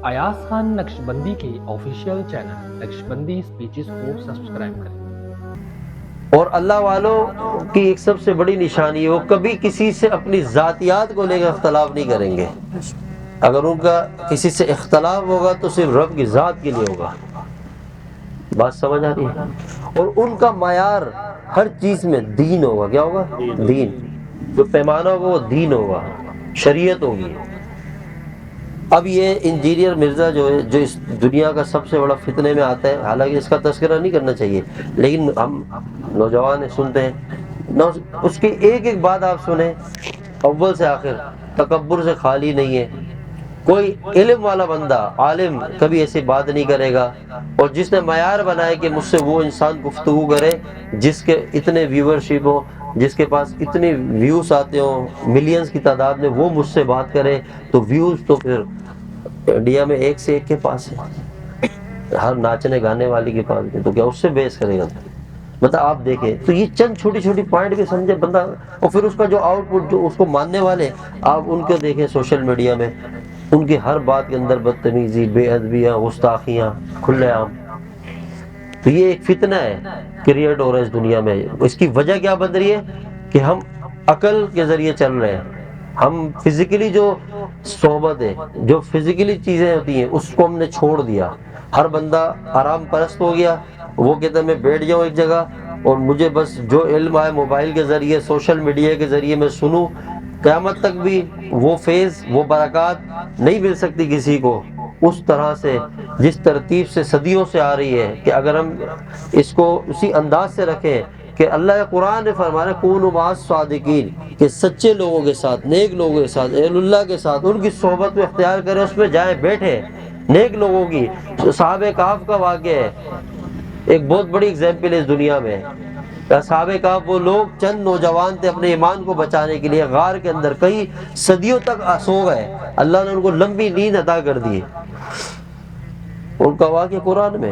ایاز خان نقشبندی کے official channel Naqshbandi speeches کو subscribe کریں۔ اور اللہ والوں کی ایک سب سے بڑی نشانی ہے وہ کبھی کسی سے اپنی ذاتیات کو لے کر اختلاف نہیں کریں گے۔ اگر ان کا کسی سے اختلاف ہوگا تو صرف رب کی ذات کے لیے ہوگا۔ بات سمجھ آ رہی ہے؟ اور ان کا معیار ہر چیز میں دین ہوگا۔ کیا ہوگا؟ دین۔ جو پیمانہ ہوگا وہ دین ہوگا، شریعت ہوگی۔ اب یہ انجینئر مرزا جو ہے، جو اس دنیا کا سب سے بڑا فتنے میں آتا ہے، حالانکہ اس کا تذکرہ نہیں کرنا چاہیے، لیکن ہم نوجوان سنتے ہیں، اس کی ایک ایک بات آپ سنیں اول سے آخر، تکبر سے خالی نہیں ہے۔ کوئی علم والا بندہ، عالم، کبھی ایسی بات نہیں کرے گا۔ اور جس نے معیار بنائے کہ مجھ سے وہ انسان گفتگو کرے جس کے اتنے ویورشپ ہو، جس کے پاس اتنے ویوز آتے ہوں ملینز کی تعداد میں، وہ مجھ سے بات کرے، تو ویوز تو پھر انڈیا میں ایک سے ایک کے پاس ہے، ہر ناچنے گانے والی کے پاس ہے، تو کیا اس سے بحث کرے گا؟ مطلب آپ دیکھیں تو یہ چند چھوٹی چھوٹی پوائنٹ بھی سمجھے بندہ، اور پھر اس کا جو آؤٹ پٹ، جو اس کو ماننے والے آپ ان کو دیکھیں سوشل میڈیا میں، ان کی ہر بات کے اندر بدتمیزی، بے ادبیاں، گستاخیاں کھلے عام۔ تو یہ ایک فتنہ ہے کریٹ ہو رہا ہے اس دنیا میں۔ اس کی وجہ کیا بن رہی ہے کہ ہم عقل کے ذریعے چل رہے ہیں، ہم فزیکلی جو صحبت ہے، جو فزیکلی چیزیں ہوتی ہیں، اس کو ہم نے چھوڑ دیا۔ ہر بندہ آرام پرست ہو گیا، وہ کہتا ہے میں بیٹھ جاؤں ایک جگہ اور مجھے بس جو علم آئے موبائل کے ذریعے، سوشل میڈیا کے ذریعے میں سنوں۔ قیامت تک بھی وہ فیض، وہ برکات نہیں مل سکتی کسی کو اس طرح سے جس ترتیب سے صدیوں سے آ رہی ہے، کہ اگر ہم اس کو اسی انداز سے رکھیں کہ اللہ قرآن نے فرمایا کونوا مع الصادقین، کہ سچے لوگوں کے ساتھ، نیک لوگوں کے ساتھ، اہل اللہ کے ساتھ ان کی صحبت کو اختیار کریں، اس میں جائیں بیٹھیں نیک لوگوں کی۔ صحابہ کہف کا واقعہ ہے، ایک بہت بڑی اگزامپل ہے اس دنیا میں۔ صحابہ کہف وہ لوگ چند نوجوان تھے اپنے ایمان کو بچانے کے لیے، غار کے اندر کئی صدیوں تک سو گئے، اللہ نے ان کو لمبی نیند عطا کر دی۔ ان کا واقعہ قرآن میں۔